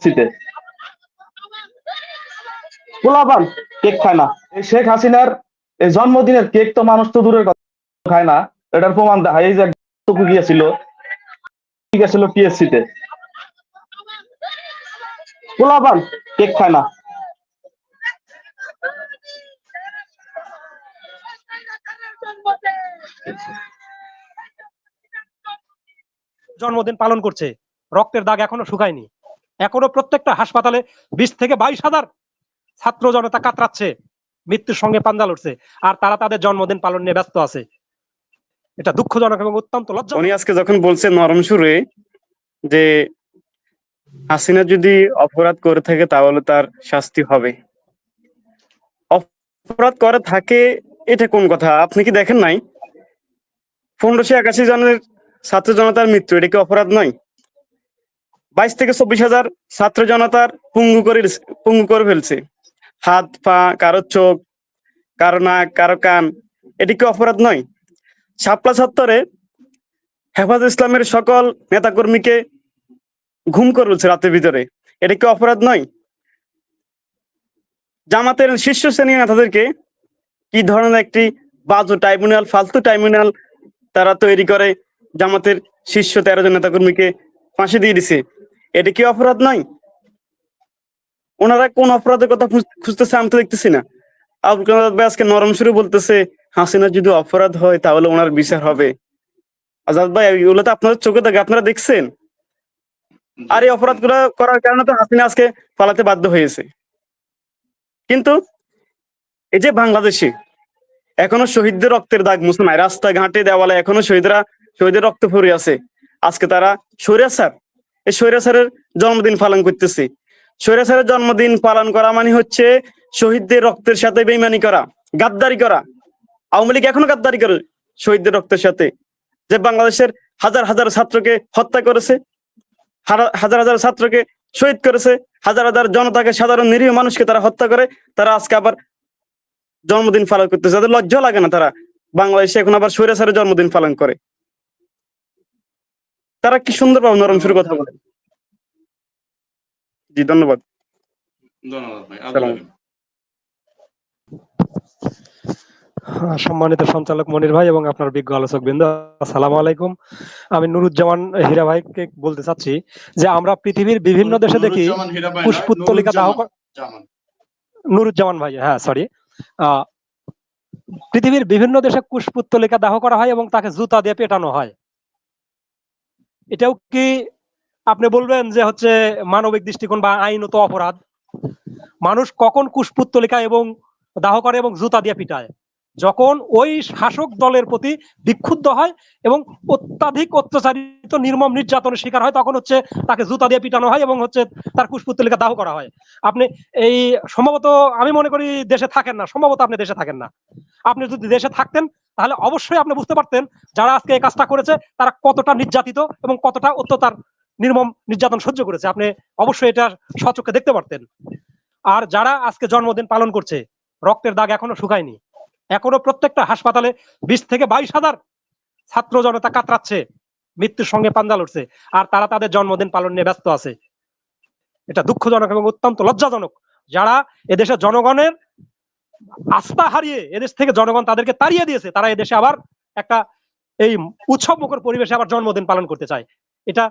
শীতে পোলাপান কেক খায় না। এই শেখ হাসিনার এই জন্মদিনের কেক তো মানুষ তো দূরের কথা খায় না, এটার প্রমাণ দেখায়। এই যে গিয়েছিল গিয়েছিল টিএসসি তে, পোলাপান কেক খায় না। জন্মদিন পালন করছে, রক্তের দাগ এখনো শুকায়নি। এখনো প্রত্যেকটা হাসপাতালে 20 থেকে 22,000 ছাত্র জনতা কাতরাচ্ছে, মৃত্যুর সঙ্গে পাঞ্জা লড়ছে, আর তারা তাদের জন্মদিন পালন নিয়ে ব্যস্ত আছে। এটা দুঃখজনক এবং অত্যন্ত লজ্জা। উনি আজকে যখন বলছে নরম সুরে যে হাসিনা যদি অপরাধ করে থাকে তাহলে তার শাস্তি হবে, অপরাধ করে থাকে এটা কোন কথা? আপনি কি দেখেন নাই 1581 জনের ছাত্র জনতার মৃত্যু, এটা কি অপরাধ নয়? 22 থেকে 24,000 ছাত্র জনতার পঙ্গু করে ফেলছে, হাত পা, কারো চোখ, কারো নাক, কারো কান, এটি কি অপরাধ নয়? শাপলা চত্বরে হেফাজত ইসলামের সকল নেতাকর্মীকে ঘুম করে ফেলছে রাতের ভিতরে, এটা কি অপরাধ নয়? জামাতের শীর্ষ শ্রেণীর নেতাদেরকে কি ধরনের একটি বাজু ট্রাইব্যুনাল, ফালতু ট্রাইব্যুনাল তারা তৈরি করে জামাতের শীর্ষ 13 জন নেতাকর্মীকে ফাঁসি দিয়ে দিছে, এটা কি অপরাধ নয়? ওনারা কোন অপরাধের কথা খুঁজতেছে আমি তো দেখতেছি না। আবুল কালাম ভাই আজকে নরম সুরে বলতেছে হাসিনা যদি অপরাধ হয় তাহলে ওনার বিচার হবে। আজাদ ভাই, এগুলো তো আপনাদের চোখে দেখে, আপনারা দেখছেন। আর এই অপরাধ করার কারণে তো হাসিনা আজকে পালাতে বাধ্য হয়েছে। কিন্তু এই যে বাংলাদেশে এখনো শহীদদের রক্তের দাগ মুছে নাই, রাস্তাঘাটে দেওয়ালে এখনো শহীদের রক্ত পড়ে আছে। আজকে তারা স্বৈরাচার, এই স্বৈরাচারের জন্মদিন পালন করতেছে। স্বৈরাচারের জন্মদিন পালন করা মানে হচ্ছে শহীদদের রক্তের সাথে বেইমানি করা, গাদ্দারি করা। আওয়ামী লীগ এখনো গাদ্দারি করে শহীদদের রক্তের সাথে, যে বাংলাদেশের হাজার হাজার ছাত্রকে হত্যা করেছে, হাজার হাজার ছাত্রকে শহীদ করেছে, হাজার হাজার জনতাকে, সাধারণ নিরীহ মানুষকে তারা হত্যা করে, তারা আজকে আবার জন্মদিন পালন করতেছে। তাদের লজ্জা লাগে না? তারা বাংলাদেশে এখন আবার স্বৈরাচারের জন্মদিন পালন করে। তারা কি সুন্দর ভাবে নরম সুরে কথা বলে। জি, ধন্যবাদ। সম্মানিত সঞ্চালক মনির ভাই এবং আপনার বিজ্ঞ আলোচক বৃন্দ, আসসালামু আলাইকুম। আমি নুরুজ্জামান হীরা ভাইকে বলতে চাচ্ছি যে আমরা পৃথিবীর বিভিন্ন দেশে দেখি পুষ্পোত্তলিকা দাহ। নুরুজ্জামান ভাই, হ্যাঁ সরি। পৃথিবীর বিভিন্ন দেশে পুষ্পোত্তলিকা দাহ করা হয় এবং তাকে জুতা দিয়ে পেটানো হয়। এটাও কি আপনি বলবেন যে হচ্ছে মানবিক দৃষ্টিকোণ বা আইনত অপরাধ? মানুষ কখন পুষ্পোত্তলিকা এবং দাহ করে এবং জুতা দিয়ে পিটায়? যখন ওই শাসক দলের প্রতি বিক্ষুব্ধ হয় এবং অত্যাধিক অত্যাচারিত নির্মম নির্যাতনের শিকার হয়, তখন হচ্ছে তাকে জুতা দিয়ে পিটানো হয় এবং হচ্ছে তার পুষ্পোত্তলিকা দাহ করা হয়। আপনি এই সম্ভবত, আমি মনে করি দেশে থাকেন না, সম্ভবত আপনি দেশে থাকেন না। আপনি যদি দেশে থাকতেন তাহলে অবশ্যই আপনি বুঝতে পারতেন যারা আজকে এই কাজটা করেছে তারা কতটা নির্যাতিত এবং কতটা অত্যাচার নির্মম নির্যাতন সহ্য করেছে। আপনি অবশ্যই এটা স্বচক্ষে দেখতে পারতেন। আর যারা আজকে জন্মদিন পালন করছে, রক্তের দাগ এখনো শুকায়নি। এখনো প্রত্যেকটা হাসপাতালে 20 থেকে 22,000 ছাত্র জনতা কাতরাচ্ছে, মৃত্যুর সঙ্গে পাঞ্জা লড়ছে, আর তারা তাদের জন্মদিন পালন নিয়ে ব্যস্ত আছে। এটা দুঃখজনক এবং অত্যন্ত লজ্জাজনক। যারা এদেশের জনগণের আস্থা হারিয়ে এদেশ থেকে জনগণ তাদেরকে তাড়িয়ে দিয়েছে, তারা এদেশে আবার একটা এই উৎসব মুখর পরিবেশে আবার জন্মদিন পালন করতে চায়। এটা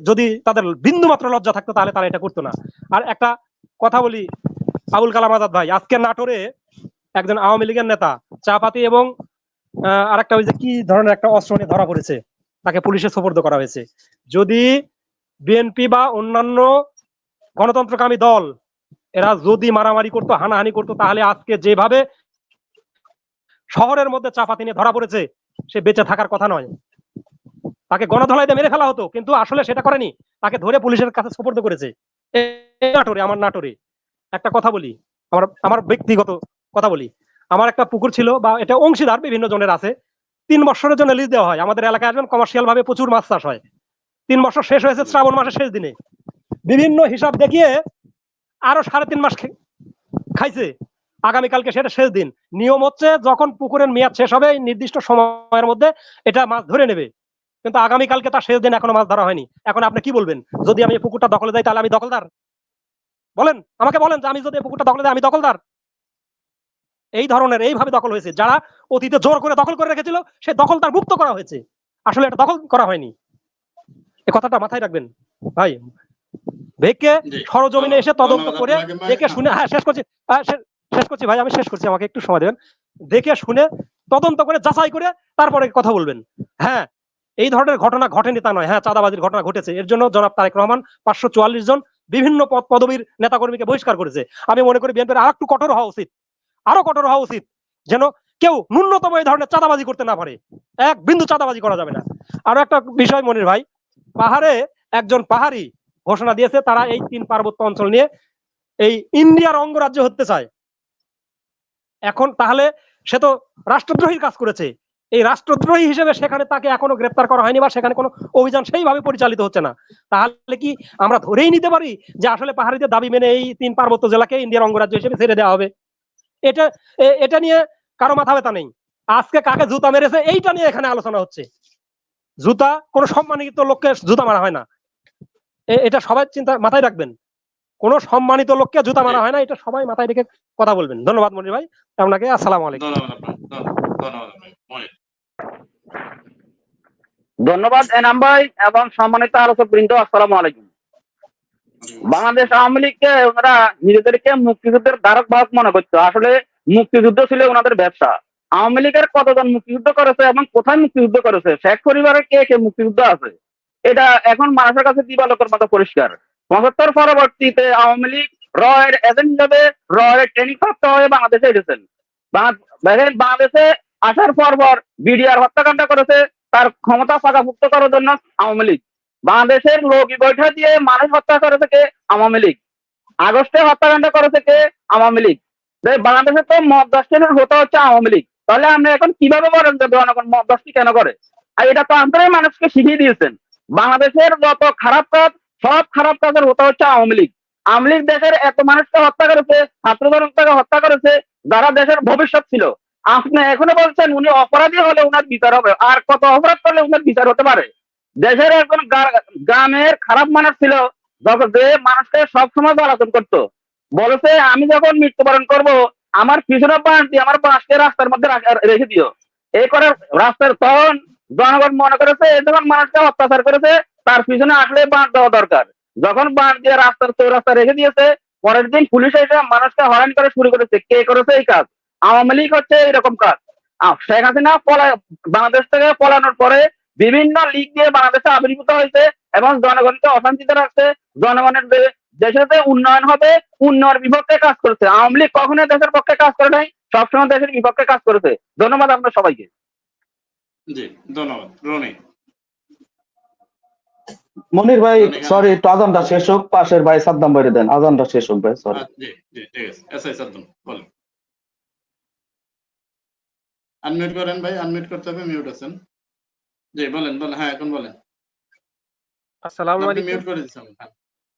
যদি তাদের বিন্দু মাত্র লজ্জা থাকতো তাহলে তারা এটা করতো না। আর একটা কথা বলি, আবুল কালাম আজাদ ভাই, আজকে নাটোরে একজন আওয়ামী লীগের নেতা চাপাতি এবং আরেকটা ওই যে কি ধরনের একটা অস্ত্র নিয়ে ধরা পড়েছে, তাকে পুলিশে সোপর্দ করা হয়েছে। যদি বিএনপি বা অন্যান্য গণতন্ত্রকামী দল এরা যদি মারামারি করতো, হানাহানি করতো, তাহলে আজকে যেভাবে শহরের মধ্যে চাপাতি নিয়ে ধরা পড়েছে, সে বেঁচে থাকার কথা নয়। তাকে গণধোলাই দিয়ে মেরে ফেলা হতো, কিন্তু আসলে সেটা করেনি, তাকে ধরে পুলিশের কাছে সোপর্দ করেছে। নাটোরে, আমার নাটোরে একটা কথা বলি, আমার ব্যক্তিগত কথা বলি। আমার একটা পুকুর ছিল, বা এটা অংশীদার বিভিন্ন জনের আছে, 3 বছরের জন্য লিজ দেওয়া হয়। আমাদের এলাকায় আসবেন, কমার্শিয়াল ভাবে প্রচুর মাছ চাষ হয়। 3 বছর শেষ হয়েছে শ্রাবণ মাসের শেষ দিনে। বিভিন্ন হিসাব দেখিয়ে আরো 3.5 মাস খাইছে, আগামীকালকে সেটা শেষ দিন। নিয়ম হচ্ছে যখন পুকুরের মেয়াদ শেষ হবে নির্দিষ্ট সময়ের মধ্যে এটা মাছ ধরে নেবে। কিন্তু আগামীকালকে তার শেষ দিন, এখনো মাছ ধরা হয়নি। এখন আপনি কি বলবেন? যদি আমি এই পুকুরটা দখলে যাই তাহলে আমি দখলদার? বলেন, আমাকে বলেন যে আমি যদি এই পুকুরটা দখলে যাই আমি দখলদার? এই ধরনের এইভাবে দখল হয়েছে, যারা অতীতে জোর করে দখল করে রেখেছিল সে দখলদার মুক্ত করা হয়েছে, আসলে এটা দখল করা হয়নি। এই কথাটা মাথায় রাখবেন ভাই। ভেকে জি, সরজমিনে এসে তদন্ত ধন্যবাদ করে আপনাকে ভাই। দেখে শুনে, হ্যাঁ শেষ করছি, শেষ করছি ভাই, আমি শেষ করছি, আমাকে একটু সময় দেবেন। দেখে শুনে তদন্ত করে যাচাই করে তারপরে কথা বলবেন। হ্যাঁ, এই ধরনের ঘটনা ঘটেনি তা নয়, হ্যাঁ চাঁদাবাজির ঘটনা ঘটেছে, এর জন্য জনাব তারেক রহমান 544 জন বিভিন্ন পদ পদবীর নেতাকর্মীকে বহিষ্কার করেছে। আমি মনে করি বিএনপির আর একটু কঠোর হওয়া উচিত, আরো কঠোর হওয়া উচিত, যেন কেউ ন্যূনতম এই ধরনের চাঁদাবাজি করতে না পারে। এক বিন্দু চাঁদাবাজি করা যাবে না। আরো একটা বিষয় মনির ভাই, পাহাড়ে একজন পাহাড়ি ঘোষণা দিয়েছে তারা এই 3 পার্বত্য অঞ্চল নিয়ে এই ইন্ডিয়ার অঙ্গরাজ্য হতে চায়। এখন তাহলে সে তো রাষ্ট্রদ্রোহীর কাজ করেছে। এই রাষ্ট্রদ্রোহী হিসেবে সেখানে তাকে এখনো গ্রেপ্তার করা হয়নি বা সেখানে কোনো অভিযান সেইভাবে পরিচালিত হচ্ছে না। তাহলে কি আমরা ধরেই নিতে পারি যে আসলে পাহাড়িদের দাবি মেনে এই 3 পার্বত্য জেলাকে ইন্ডিয়ার অঙ্গরাজ্য হিসেবে ছেড়ে দেওয়া হবে? এটা এটা নিয়ে কারো মাথা ব্যথা নেই। আজকে কাকে জুতা মেরেছে এইটা নিয়ে এখানে আলোচনা হচ্ছে। জুতা কোনো সম্মানিত লোককে জুতা মারা হয় না, এটা সবাই চিন্তা মাথায় রাখবেন। কোনো সম্মানিত লোককে জুতা মারা হয় না, এটা সবাই মাথায় রেখে কথা বলবেন। ধন্যবাদ মনির ভাই, আপনাকে আসসালামু আলাইকুম। ধন্যবাদ আপনাকে, ধন্যবাদ আপনাকে মনির। ধন্যবাদ এনাম ভাই এবং সম্মানিত আলোচক বৃন্দ, আসসালামু আলাইকুম। বাংলাদেশ আওয়ামী লীগকে ওনারা নিজেদেরকে মুক্তিযুদ্ধের ধারক বাহক মনে করতো, আসলে মুক্তিযুদ্ধ ছিল ওনাদের ব্যবসা। আওয়ামী লীগের কতজন মুক্তিযুদ্ধ করেছে এবং কোথায় মুক্তিযুদ্ধ করেছে, শেখ পরিবারের কে কে মুক্তিযুদ্ধ আছে, এটা এখন মানুষের কাছে দিবালোকের মতো পরিষ্কার। 75 পরবর্তীতে আওয়ামী লীগ রয়ের এজেন্ট হিসেবে রয়ের ট্রেনিং প্রাপ্ত হয়ে বাংলাদেশে এসেছেন। বাংলাদেশে আসার পর বিডিআর হত্যাকাণ্ড করেছে তার ক্ষমতা ফাঁকাভুক্ত করার জন্য আওয়ামী লীগ। বাংলাদেশের রোগী বৈঠা দিয়ে মানুষ হত্যা করেছে কে? আওয়ামী লীগ। আগস্টে হত্যাকাণ্ড করেছে কে? আওয়ামী লীগ। বাংলাদেশে তো মদ দর্শনের হতে হচ্ছে আওয়ামী লীগ, তাহলে আপনি এখন কিভাবে বলেন যে জনগণ মদ দর্শী কেন করে? আর এটা তো আপনারাই মানুষকে শিখিয়ে দিয়েছেন। বাংলাদেশের যত খারাপ কাজ, সব খারাপ কাজের হতে হচ্ছে আওয়ামী লীগ। আওয়ামী লীগ দেশের এত মানুষকে হত্যা করেছে, ছাত্র জনতাকে হত্যা করেছে, যারা দেশের ভবিষ্যৎ ছিল। আপনি এখনো বলছেন উনি অপরাধী হলে উনার বিচার হবে, আর কত অপরাধ করলে উনার বিচার হতে পারে? দেশের একজন গ্রামের খারাপ মানুষ ছিল, যে মানুষকে সবসময় জ্বালাতন করতো, বলেছে আমি যখন মৃত্যুবরণ করব আমার পিছনে বাঁশ দিয়ে আমার বাঁশকে রাস্তার মধ্যে রেখে দিও। এই করে রাস্তার তখন জনগণ মনে করেছে যখন মানুষকে অত্যাচার করেছে তার পিছনে আসলে বাঁশ দেওয়া দরকার। যখন বাঁশ দিয়ে রাস্তার চৌরাস্তা রেখে দিয়েছে, পরের দিন পুলিশ এসে মানুষকে হয়রানি করে শুরু করেছে। কে করেছে এই কাজ? আওয়ামী লীগ হচ্ছে এরকম কাজ। শেখ হাসিনা বাংলাদেশ থেকে পলানোর পরে বিভিন্ন লীগ দিয়ে বাংলাদেশে আবির্ভূত হয়েছে এবং জনগণকে অশান্তিতে রাখছে। জনগণের দেশের যে উন্নয়ন হবে, উন্নয়নের বিপক্ষে কাজ করেছে। আওয়ামী লীগ কখনোই দেশের পক্ষে কাজ করে নাই, সবসময় দেশের বিপক্ষে কাজ করেছে। ধন্যবাদ আপনার সবাইকে। জি, ধন্যবাদ রনি। মনির ভাই সরি, একটু আজানটা শেষ হোক, পাশের ভাই সাদ্দাম ভাই দেন, আজানটা শেষ হোক ভাই, সরি। জি জি ঠিক আছে, এসআই সাদ্দাম বলেন। আনমিউট করেন ভাই, আনমিউট করতে হবে, মিউট আছেন। জি বলেন বলেন, হ্যাঁ এখন বলেন। আসসালামু আপনি আলাইকুম। মিউট করে দিয়েছেন। হ্যাঁ,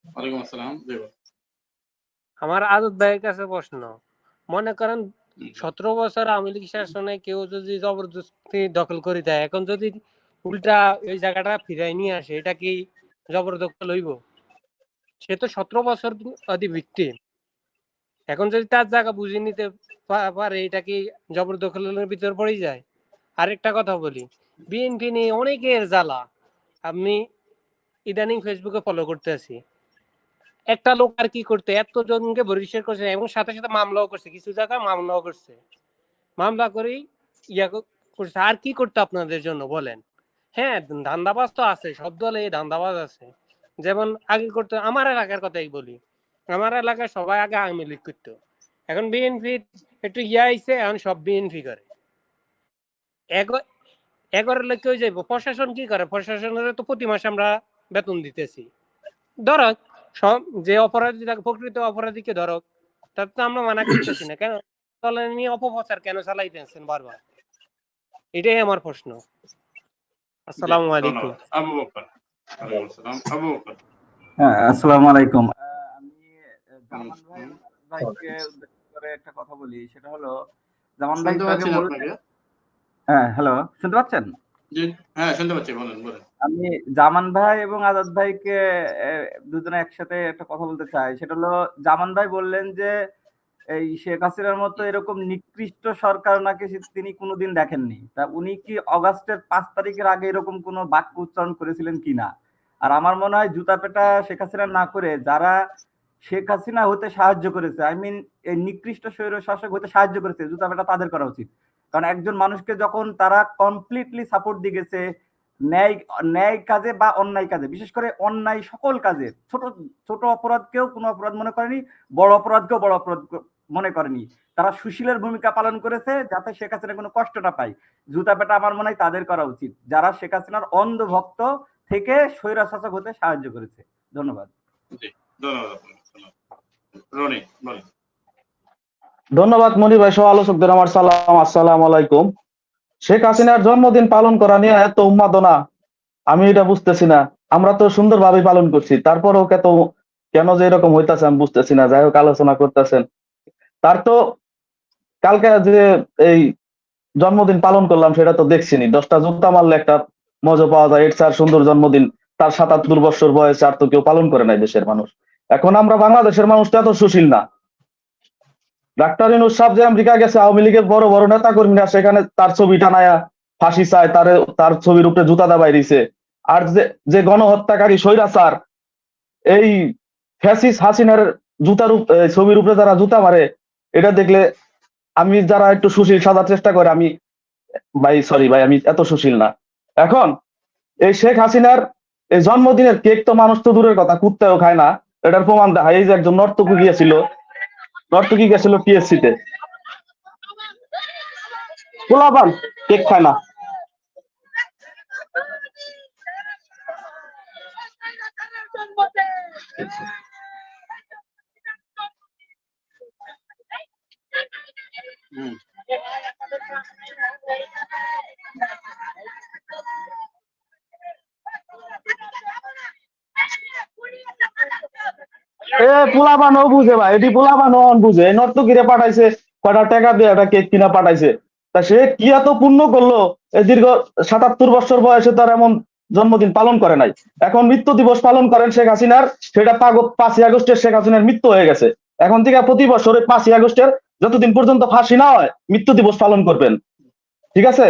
ওয়ালাইকুম আসসালাম। জি বলেন। আমার আদত ভাইয়ের কাছে প্রশ্ন, মনে করেন 17 বছর আওয়ামী লীগ শাসনে কেউ যদি জবরদস্তি দখল করে দেয়, এখন যদি উল্টা ওই জায়গাটা ফিরাই নিয়ে আসে, এটা কি জবরদখল হইব? সে তো 17 বছর ভিক্টিম। এখন যদি তার জায়গা বুঝে নিতে পারে, এটা কি জবরদখলের ভিতর পড়ে যায়? আরেকটা কথা বলি, বিএনপি নিয়ে অনেকের জ্বালা আমি ইদানিং ফেসবুকে ফলো করতে আছি। একটা লোক আর কি করতে এতজনকে বহিষ্কার করছে এবং সাথে সাথে মামলাও করছে, কিছু জায়গায় মামলাও করছে। মামলা করেই করছে। আর কি করতে আপনাদের জন্য বলেন? হ্যাঁ, ধান্দাবাজ তো আছে, সব দলে ধান্দাবাজ আছে। যেমন আগে করতে, আমার এলাকার কথাই বলি, আমার এলাকায় সবাই আগে আওয়ামী লীগ করতো, এখন বিএনপি একটু আইছে, এখন সব বিএনপি করে। এগারো লোক কেউ যাইব, প্রশাসন কি করে? প্রশাসনের তো প্রতি মাসে আমরা বেতন দিতেছি। ধরক সব যে অপরাধী থাকে, প্রকৃত অপরাধীকে ধরক, তার তো আমরা মানা করতেছি না, কেন নিয়ে অপপ্রচার কেন চালাইতেছেন বারবার? এটাই আমার প্রশ্ন। আসসালামু আলাইকুম। আবু বকর। ওয়ালাইকুম আসসালাম, আবু বকর। হ্যাঁ, আসসালামু আলাইকুম। আমি জামান ভাইকে উদ্দেশ্য করে একটা কথা বলি, সেটা হলো জামান ভাই শুনতে তো আগে পাচ্ছি না বললেন। আপনাকে। হ্যাঁ, হ্যালো, শুনতে পাচ্ছেন? জি, হ্যাঁ শুনতে পাচ্ছি, বলেন বলেন। আমি জামান ভাই এবং আজাদ ভাইকে দুজনে একসাথে একটা কথা বলতে চাই। সেটা হলো, জামান ভাই বললেন যে এই শেখ হাসিনার মতো এরকম নিকৃষ্ট সরকার নাকি তিনি কোনোদিন দেখেননি। তা উনি কি অগাস্টের 5 তারিখের আগে এরকম কোনো বাক্য উচ্চারণ করেছিলেন কিনা? আর আমার মনে হয় জুতা পেটা শেখ হাসিনা না করে যারা শেখ হাসিনা হতে সাহায্য করেছে, আই মিন এই নিকৃষ্ট স্বৈর শাসক হতে সাহায্য করেছে, জুতা পেটা তাদের করা উচিত। কারণ একজন মানুষকে যখন তারা কমপ্লিটলি সাপোর্ট দিয়ে গেছে ন্যায় ন্যায় কাজে বা অন্যায় কাজে, বিশেষ করে অন্যায় সকল কাজে, ছোট ছোট অপরাধকেও কোনো অপরাধ মনে করেনি, বড় অপরাধকেও বড় অপরাধ মনে করেনি। তারা সুশীলের ভূমিকা পালন করেছে যাতে শেখ হাসিনা কোনো কষ্ট না পায়। জুতা পেটা আমার মনে হয় তাদের করা উচিত, যারা শেখ হাসিনার অন্ধ ভক্ত থেকে স্বৈরশাসক হতে সাহায্য করেছে। ধন্যবাদ। জি, ধন্যবাদ আপনাকে। রনি বলেন। ধন্যবাদ মনি ভাই, সহ আলোচকদের আমার সালাম, আসসালামু আলাইকুম। শেখ হাসিনার জন্মদিন পালন করা নিয়ে এত উন্মাদনা, আমি এটা বুঝতেছি না। আমরা তো সুন্দরভাবে পালন করছি, তারপরেও কেন যে এরকম হইতাছে আমি বুঝতেছি না। যাই হোক, আলোচনা করতেছেন। তার তো কালকে যে এই জন্মদিন পালন করলাম সেটা তো দেখছিনি। 10টা জুতা মারলে একটা মজা পাওয়া যায়, এর চার সুন্দর জন্মদিন তার 77 বছর বয়সে আর তো কেউ পালন করে নাই দেশের মানুষ। এখন আমরা বাংলাদেশের মানুষ তো এত সুশীল না। ডাক্তার ইউনূস সাহেব যে আমেরিকা গেছে, আওয়ামী লীগের বড় বড় নেতা কর্মীরা সেখানে তার ছবি টানায়া ফাঁসি চায়, তার ছবির উপরে জুতা দাবাই দিছে। আর যে গণহত্যাকারী স্বৈরাচার এই ফ্যাসিস্ট হাসিনার ছবির উপরে যারা জুতা মারে, এটা দেখলে আমি যারা একটু সুশীল সাজার চেষ্টা করে, আমি সরি ভাই, আমি এত সুশীল না। এখন এই শেখ হাসিনার এই জন্মদিনের কেক তো মানুষ তো দূরের কথা, কুত্তাও খায় না। এটার প্রমাণ দেখা, এই যে একজন নর্তকী গেছিল পিএসসি তে, পোলাপান কেক খায় না। হুম। পোলাপানও বুঝে ভাই, এটি পোলাপানও বুঝে। নর্তকীরে পাঠাইছে, কয়টা টাকা দিয়ে একটা কেক কিনা পাঠাইছে। তা সে কি এত পুণ্য করলো, এই দীর্ঘ 77 বছর বয়সে তার এমন জন্মদিন পালন করে নাই। এখন মৃত্যু দিবস পালন করেন শেখ হাসিনার, সেটা 5ই আগস্টের শেখ হাসিনার মৃত্যু হয়ে গেছে। এখন থেকে প্রতি বছর 5ই আগস্টের যতদিন পর্যন্ত ফাঁসি না হয় মৃত্যু দিবস পালন করবেন, ঠিক আছে?